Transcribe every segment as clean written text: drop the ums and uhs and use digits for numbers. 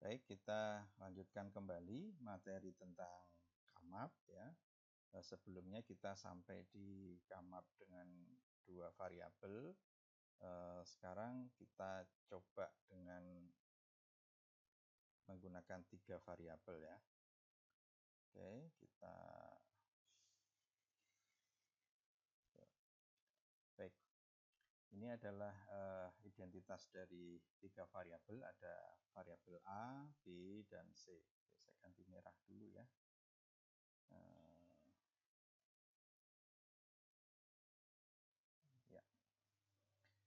Baik, kita lanjutkan kembali materi tentang kamap ya. Sebelumnya kita sampai di kamap dengan 2 variabel. Sekarang kita coba dengan menggunakan 3 variabel ya. Oke, kita baik. Ini adalah identitas dari 3 variabel. Ada variabel A, B, dan C. Oke, saya ganti merah dulu ya.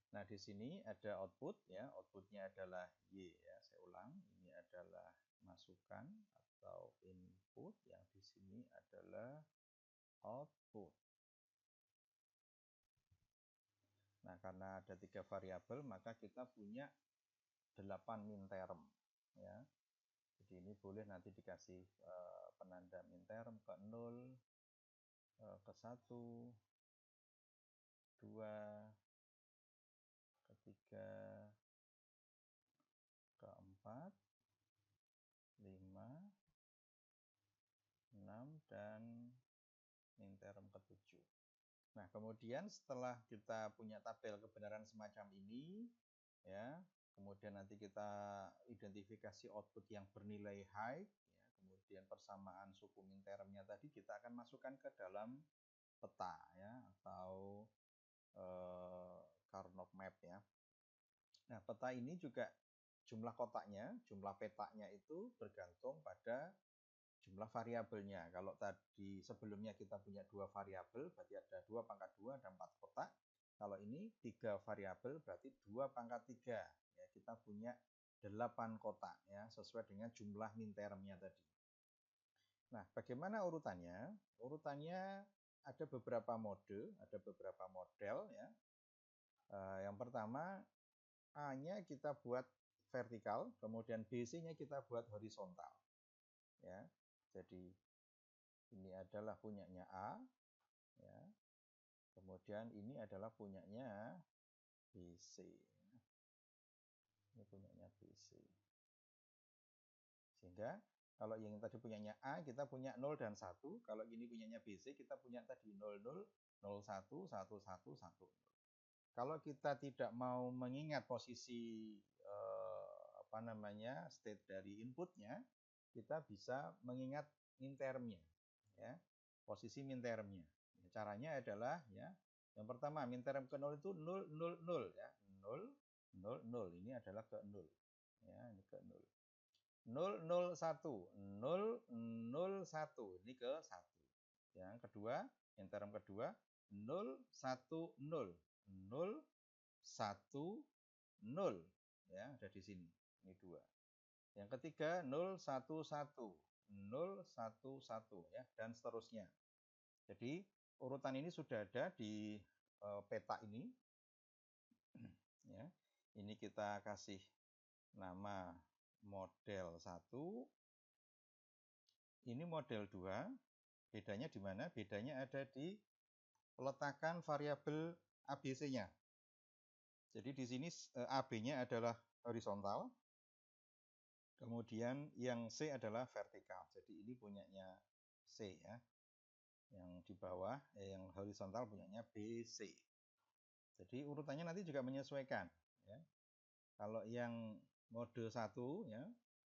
Nah, di sini ada output ya. Outputnya adalah Y ya. Saya ulang, ini adalah masukan atau input, yang di sini adalah output. Nah, karena ada 3 variabel, maka kita punya 8 minterm ya. Jadi ini boleh nanti dikasih penanda minterm ke 0, ke 1, 2, ke 3, ke 4, 5, 6, dan minterm ke-7. Nah, kemudian setelah kita punya tabel kebenaran semacam ini, ya, kemudian nanti kita identifikasi output yang bernilai high, ya, kemudian persamaan suku mintermnya tadi kita akan masukkan ke dalam peta, ya, atau Karnaugh map, ya. Nah, peta ini juga jumlah kotaknya, jumlah petanya itu bergantung pada jumlah variabelnya. Kalau tadi sebelumnya kita punya 2 variabel, berarti ada 2 pangkat 2, ada 4 kotak. Kalau ini 3 variabel, berarti 2 pangkat 3. Ya, kita punya 8 kotak ya, sesuai dengan jumlah mintermnya tadi. Nah, bagaimana urutannya? Urutannya ada beberapa mode, ada beberapa model ya. Yang pertama, A-nya kita buat vertikal, kemudian BC-nya kita buat horizontal. Ya. Jadi ini adalah punyanya A, ya. Kemudian ini adalah punyanya BC. Ini punyanya BC. Sehingga kalau yang tadi punyanya A, kita punya 0 dan 1. Kalau ini punyanya BC, kita punya tadi 00, 01, 11, 10. Kalau kita tidak mau mengingat posisi state dari inputnya, kita bisa mengingat mintermnya, ya, posisi mintermnya. Caranya adalah ya, yang pertama minterm ke 0 itu 0 0 0 ya, 0 0 0. Ini adalah ke 0. Ya, ini ke 0. 0 0 1 0 0 1. Ini ke 1. Yang kedua, minterm kedua 0 1 0 0 1 0. Ya, ada di sini. Ini 2. Yang ketiga 0 1 1 0 1 1 ya, dan seterusnya. Jadi urutan ini sudah ada di peta ini. Ya. Ini kita kasih nama model 1. Ini model 2. Bedanya di mana? Bedanya ada di peletakan variabel ABC-nya. Jadi di sini AB-nya adalah horizontal. Kemudian yang C adalah vertikal. Jadi ini punyanya C ya. Yang di bawah, yang horizontal punyanya BC. Jadi urutannya nanti juga menyesuaikan. Ya. Kalau yang mode 1 ya,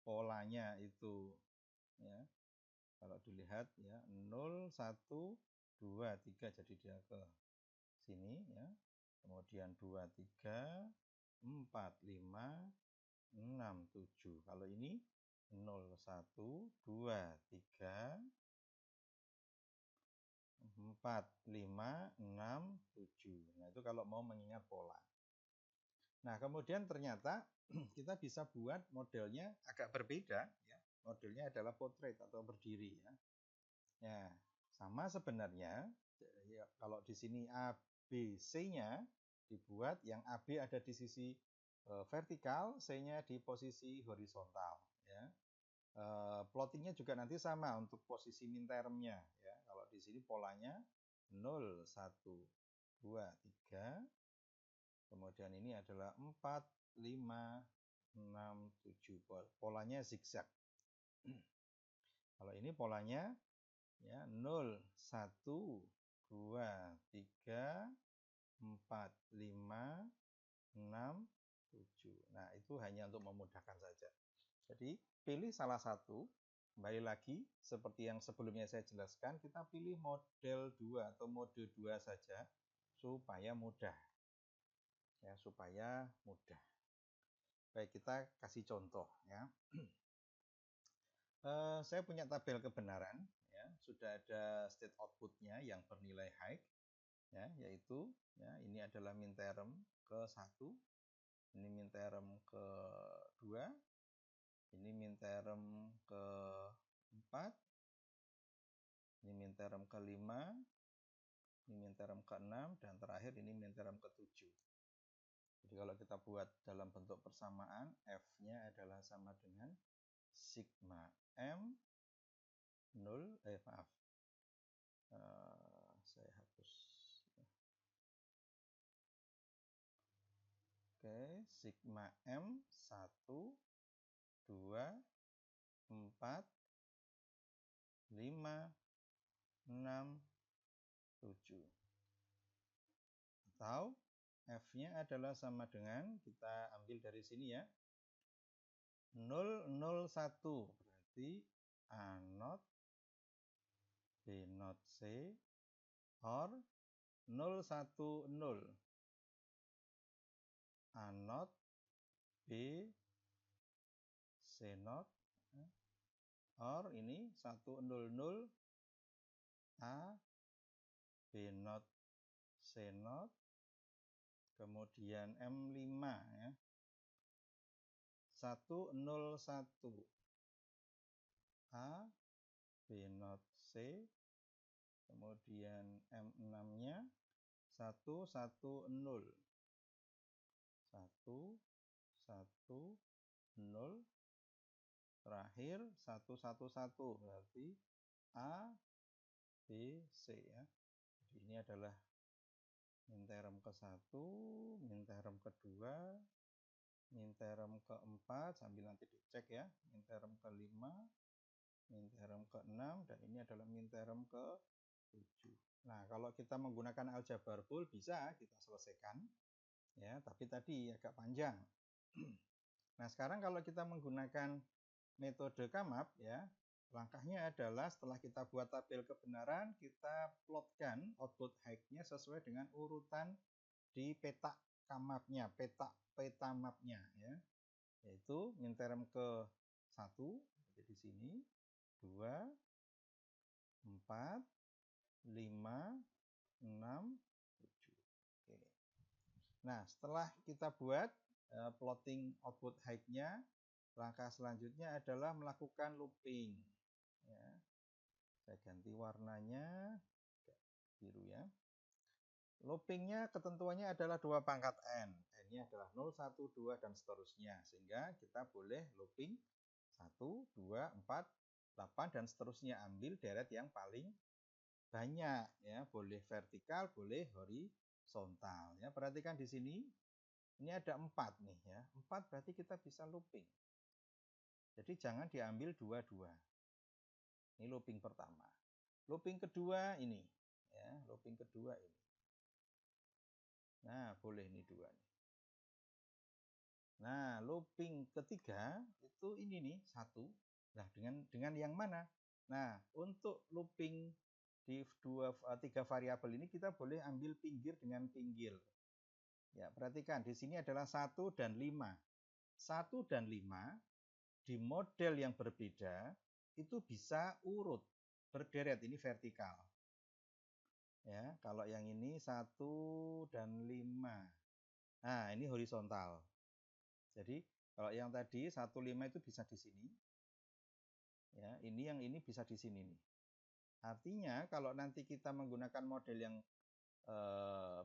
polanya itu ya, kalau dilihat ya 0, 1, 2, 3, jadi dia ke sini ya. Kemudian 2, 3, 4, 5, 6, 7. Kalau ini 0, 1, 2, 3, 4, 5, 6, 7. Nah, itu kalau mau mengingat pola. Nah, kemudian ternyata kita bisa buat modelnya agak berbeda. Ya. Modelnya adalah portrait atau berdiri. Ya. Ya, sama sebenarnya. Ya, kalau di sini A, B, C-nya dibuat, yang AB ada di sisi vertikal, C-nya di posisi horizontal. Ya. Plottingnya juga nanti sama untuk posisi mintermnya. Ya. Kalau di sini polanya 0, 1, 2, 3. Kemudian ini adalah 4, 5, 6, 7. Polanya zigzag. Kalau ini polanya ya 0, 1, 2, 3, 4, 5, 6, 7. Nah, itu hanya untuk memudahkan saja. Jadi, pilih salah satu. Kembali lagi, seperti yang sebelumnya saya jelaskan, kita pilih model 2 atau mode 2 saja, supaya mudah. Ya, supaya mudah. Baik, kita kasih contoh. Ya. Saya punya tabel kebenaran. Ya, sudah ada state output-nya yang bernilai high. Ya, yaitu ya, ini adalah min term ke-1, ini min term ke-2, ini min term ke-4, ini min term ke-5, ini min term ke-6, dan terakhir ini min term ke-7. Jadi kalau kita buat dalam bentuk persamaan, F-nya adalah sama dengan sigma M 0, maaf, saya hapus. Oke, sigma M 1, 2, 4, 5, 6, 7. Atau F-nya adalah sama dengan, kita ambil dari sini ya, 0, 0, 1. Berarti A not, B not C, or 0, 1, 0. A not, B, C not, or ini 1, 0, 0, A, B not, C not, kemudian M5 ya. 1, 0, 1, A, B not C, kemudian M6-nya 1, 1, 0. 1, 1, 0. Terakhir 1, 1, 1. Berarti A, B, C ya. Jadi ini adalah min term ke-1, min term ke-2, min term ke-4, sambil nanti dicek ya, min term ke-5, min term ke-6, dan ini adalah min term ke-7. Nah, kalau kita menggunakan aljabar full bisa kita selesaikan ya, tapi tadi agak panjang. Nah, sekarang kalau kita menggunakan metode Kamap ya, langkahnya adalah setelah kita buat tabel kebenaran, kita plotkan output high-nya sesuai dengan urutan di peta Kamapnya, peta mapnya ya. Yaitu min term ke-1 jadi di sini, 2, 4, 5, 6, 7. Oke. Nah, setelah kita buat plotting output high-nya, langkah selanjutnya adalah melakukan looping. Ya. Saya ganti warnanya biru ya. Loopingnya ketentuannya adalah 2 pangkat N. N-nya adalah 0, 1, 2, dan seterusnya. Sehingga kita boleh looping 1, 2, 4, 8, dan seterusnya. Ambil deret yang paling banyak. Ya. Boleh vertikal, boleh horizontal. Ya. Perhatikan di sini. Ini ada 4 nih ya. 4 berarti kita bisa looping. Jadi jangan diambil dua-dua. Ini looping pertama. Looping kedua ini. Ya, looping kedua ini. Nah, boleh nih 2 nih. Nah, looping ketiga itu ini nih 1. Nah, dengan yang mana? Nah, untuk looping di 3 variabel ini kita boleh ambil pinggir dengan pinggir. Ya, perhatikan di sini adalah 1 dan 5. 1 dan 5 di model yang berbeda itu bisa urut, berderet, ini vertikal. Ya, kalau yang ini 1 dan 5. Nah, ini horizontal. Jadi, kalau yang tadi 1, 5 itu bisa di sini. Ya, yang ini bisa di sini nih. Artinya kalau nanti kita menggunakan model yang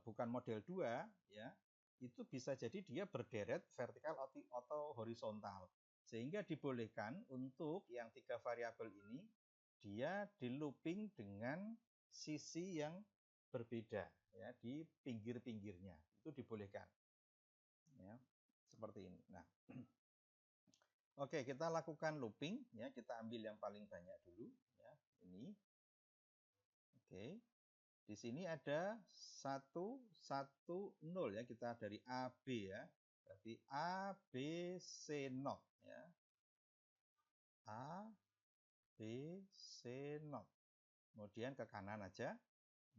bukan model 2 ya, itu bisa jadi dia berderet vertikal atau horizontal. Sehingga dibolehkan untuk yang 3 variabel ini dia di looping dengan sisi yang berbeda ya, di pinggir-pinggirnya. Itu dibolehkan. Ya, seperti ini. Nah, Oke, kita lakukan looping ya. Kita ambil yang paling banyak dulu ya. Ini. Oke. Di sini ada 1 1 0 ya. Kita dari A B ya. Berarti A B C not ya. A B C not. Kemudian ke kanan aja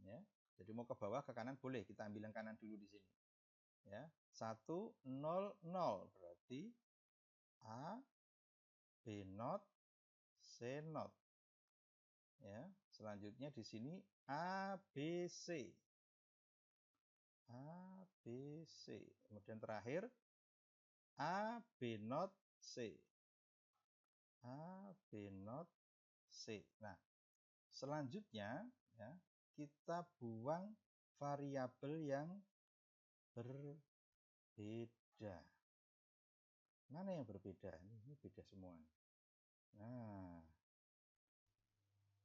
ya. Jadi mau ke bawah ke kanan boleh. Kita ambil yang kanan dulu di sini. Ya. 1 0 0 berarti A B not C not. Ya, selanjutnya di sini A B C. A B C. Kemudian terakhir A B not C. A B not C. Nah, selanjutnya ya, kita buang variabel yang berbeda. Mana yang berbeda? Ini beda semua. Nah,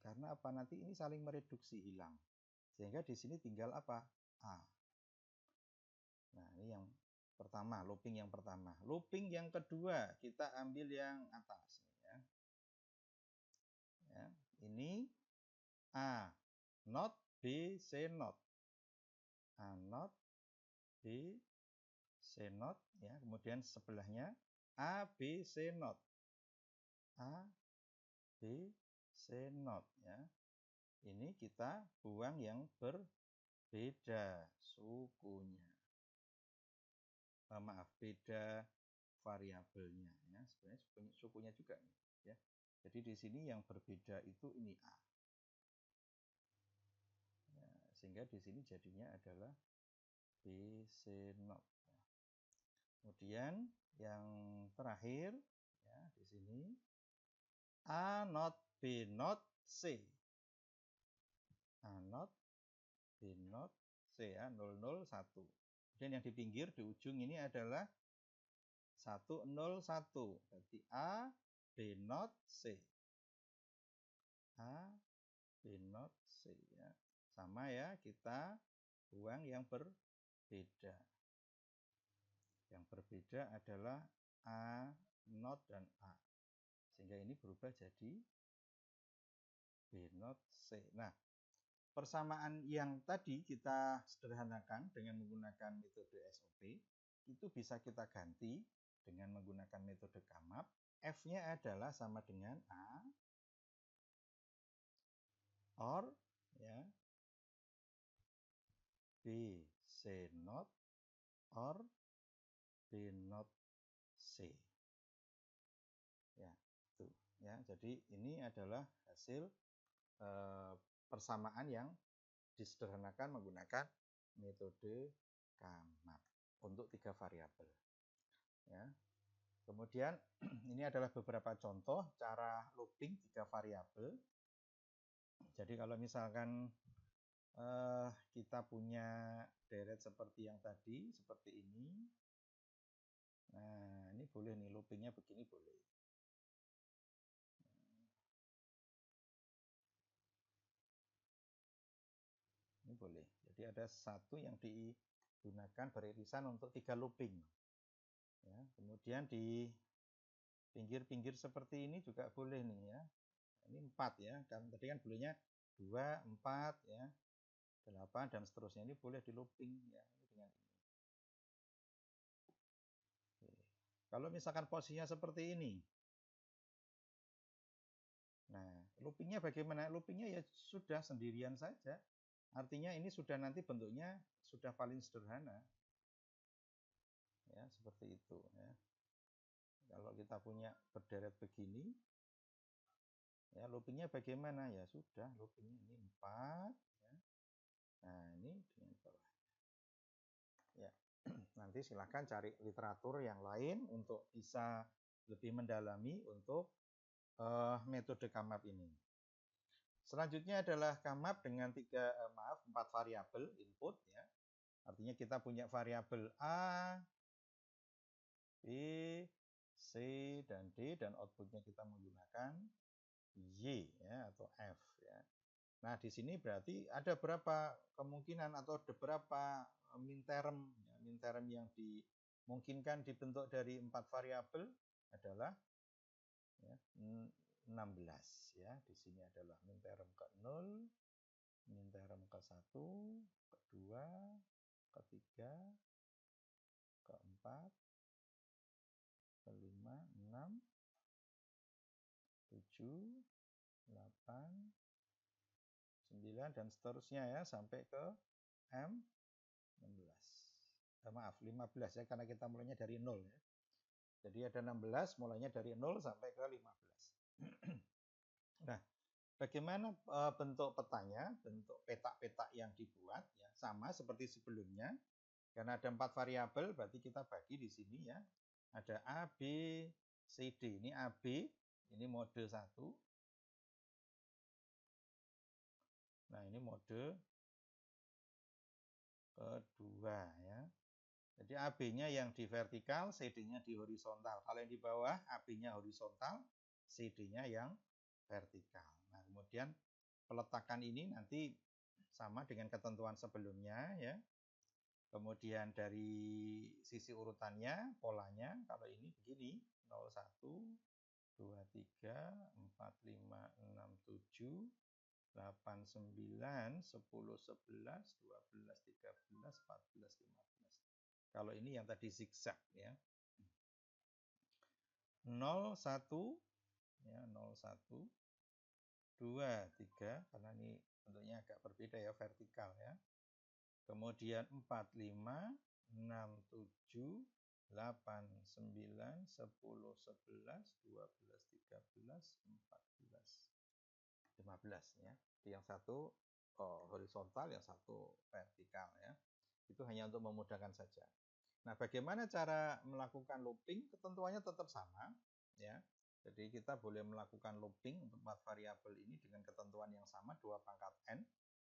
karena apa? Nanti ini saling mereduksi, hilang. Sehingga di sini tinggal apa? A. Nah, ini yang pertama, looping yang pertama. Looping yang kedua, kita ambil yang atas. Ya. Ya. Ini A not, B, C not. A not, B, C not. Ya. Kemudian sebelahnya A, B, C not. A, B, C not. Ya. Ini kita buang yang berbeda sukunya. Maaf, beda variabelnya ya. Sebenarnya sukunya juga ya. Jadi di sini yang berbeda itu ini A. Ya, sehingga di sini jadinya adalah B C not. Ya. Kemudian yang terakhir ya di sini A not B not C. A not B not C ya, 001. Kemudian yang di pinggir di ujung ini adalah 101. Berarti A B not C. A B not C ya. Sama ya, kita buang yang berbeda. Yang berbeda adalah A not dan A. Sehingga ini berubah jadi B not C. Nah, persamaan yang tadi kita sederhanakan dengan menggunakan metode SOP, itu bisa kita ganti dengan menggunakan metode CAMAP. F-nya adalah sama dengan A or ya B C not or B not C. Ya, itu ya. Jadi ini adalah hasil persamaan yang disederhanakan menggunakan metode CAMAP untuk 3 variabel. Ya. Kemudian ini adalah beberapa contoh cara looping 3 variabel. Jadi kalau misalkan kita punya deret seperti yang tadi, seperti ini. Nah, ini boleh nih loopingnya begini boleh. Ini boleh. Jadi ada satu yang digunakan beririsan untuk 3 looping. Ya, kemudian di pinggir-pinggir seperti ini juga boleh nih ya. Ini 4 ya, kan tadi kan bolehnya 2, 4 ya, 8 dan seterusnya. Ini boleh di looping ya dengan ini. Oke. Kalau misalkan posisinya seperti ini. Nah, loopingnya bagaimana? Loopingnya ya sudah sendirian saja. Artinya ini sudah nanti bentuknya sudah paling sederhana. Ya, seperti itu ya. Kalau kita punya berderet begini, ya loopingnya bagaimana? Ya sudah, loopingnya ini 4 ya. Nah, ini dengan bawah. Ya. Nanti silahkan cari literatur yang lain untuk bisa lebih mendalami untuk metode CAMAP ini. Selanjutnya adalah CAMAP dengan 4 variabel input ya. Artinya kita punya variabel A, B, C, dan D, dan outputnya kita menggunakan Y ya, atau F ya. Nah, di sini berarti ada berapa kemungkinan atau ada berapa minterm, ya, minterm yang dimungkinkan dibentuk dari 4 variabel adalah ya, 16 ya. Di sini adalah min term ke 0, min term ke 1, ke-2, ke-3, ke-4, ke-5, 6, 7, 8, 9 dan seterusnya ya sampai ke M16. Maaf, 15 ya karena kita mulainya dari 0 ya. Jadi ada 16 mulainya dari 0 sampai ke 15. Nah, bagaimana bentuk petanya, bentuk petak-petak yang dibuat ya, sama seperti sebelumnya. Karena ada 4 variabel berarti kita bagi di sini ya. Ada A, B, C, D. Ini AB, ini mode 1. Nah, ini mode kedua ya. Jadi AB-nya yang di vertikal, CD-nya di horizontal. Kalau yang di bawah, AB-nya horizontal, CD-nya yang vertikal. Nah, kemudian peletakan ini nanti sama dengan ketentuan sebelumnya ya. Kemudian dari sisi urutannya, polanya, kalau ini begini, 0, 1, 2, 3, 4, 5, 6, 7, 8, 9, 10, 11, 12, 13, 14, 15. Kalau ini yang tadi zigzag ya. 0, 1, ya, 0, 1, 2, 3, karena ini bentuknya agak berbeda ya, vertikal ya. Kemudian 4, 5, 6, 7, 8, 9, 10, 11, 12, 13, 14, 15 ya. Yang satu horizontal, yang satu vertikal ya. Itu hanya untuk memudahkan saja. Nah, bagaimana cara melakukan looping? Ketentuannya tetap sama ya. Jadi kita boleh melakukan looping untuk 4 variabel ini dengan ketentuan yang sama 2 pangkat n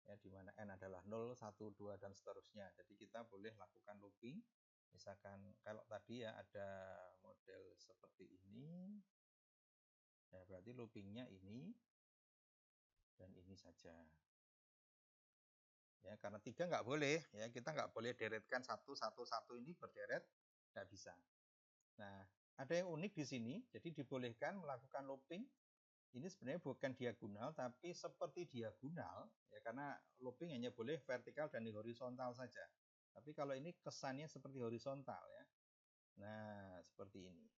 ya, di mana n adalah 0, 1, 2 dan seterusnya. Jadi kita boleh lakukan looping. Misalkan kalau tadi ya ada model seperti ini. Ya, berarti loopingnya ini dan ini saja. Ya, karena 3 nggak boleh ya, kita nggak boleh deretkan 1, 1, 1 ini berderet, nggak bisa. Nah, ada yang unik di sini, jadi dibolehkan melakukan looping. Ini sebenarnya bukan diagonal, tapi seperti diagonal, ya karena looping hanya boleh vertikal dan horizontal saja. Tapi kalau ini kesannya seperti horizontal ya. Nah, seperti ini.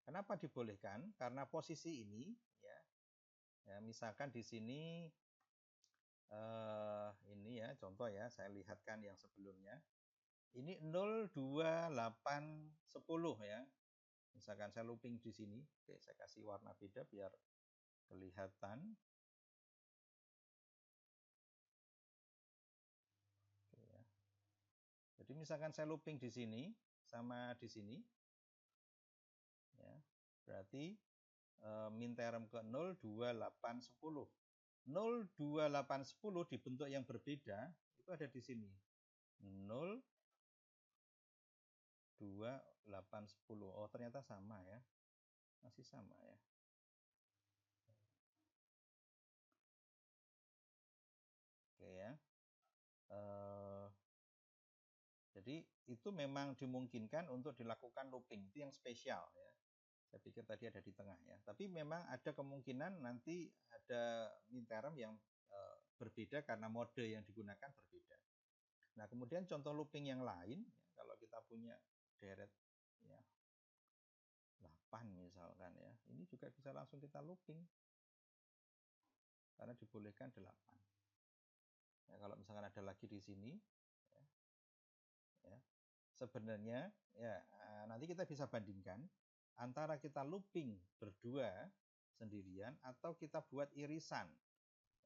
Kenapa dibolehkan? Karena posisi ini, ya, ya misalkan di sini ini ya contoh ya, saya lihatkan yang sebelumnya. Ini 0, 2, 8, 10 ya. Misalkan saya looping di sini, oke, saya kasih warna beda biar kelihatan. Oke, ya. Jadi misalkan saya looping di sini sama di sini, ya, berarti min term ke 0, 2, 8, 10. 0, 2, 8, 10 di bentuk yang berbeda itu ada di sini. 0, 2, 8, 10. Oh, ternyata sama ya. Masih sama ya. Oke ya. Jadi itu memang dimungkinkan untuk dilakukan looping. Itu yang spesial ya. Saya pikir tadi ada di tengah ya. Tapi memang ada kemungkinan nanti ada min term yang berbeda karena mode yang digunakan berbeda. Nah, kemudian contoh looping yang lain, ya, kalau kita punya deret ya, 8 misalkan ya, ini juga bisa langsung kita looping karena dibolehkan 8. Ya, kalau misalkan ada lagi di sini, ya, sebenarnya ya nanti kita bisa bandingkan antara kita looping berdua sendirian atau kita buat irisan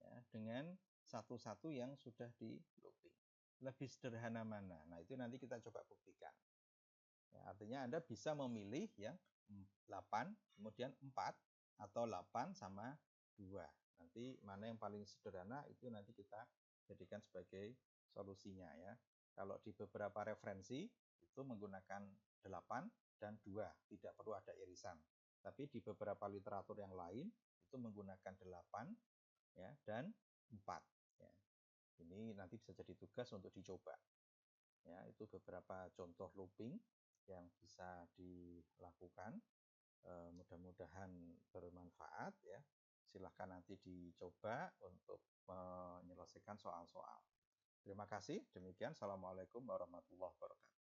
ya, dengan satu-satu yang sudah di looping. Lebih sederhana mana? Nah, itu nanti kita coba buktikan. Ya, artinya Anda bisa memilih yang 8, kemudian 4, atau 8 sama 2. Nanti mana yang paling sederhana itu nanti kita jadikan sebagai solusinya ya. Kalau di beberapa referensi itu menggunakan 8 dan 2, tidak perlu ada irisan. Tapi di beberapa literatur yang lain itu menggunakan 8 ya, dan 4. Ya. Ini nanti bisa jadi tugas untuk dicoba. Ya, itu beberapa contoh looping yang bisa dilakukan. Mudah-mudahan bermanfaat ya. Silahkan nanti dicoba untuk menyelesaikan soal-soal. Terima kasih. Demikian. Assalamualaikum warahmatullahi wabarakatuh.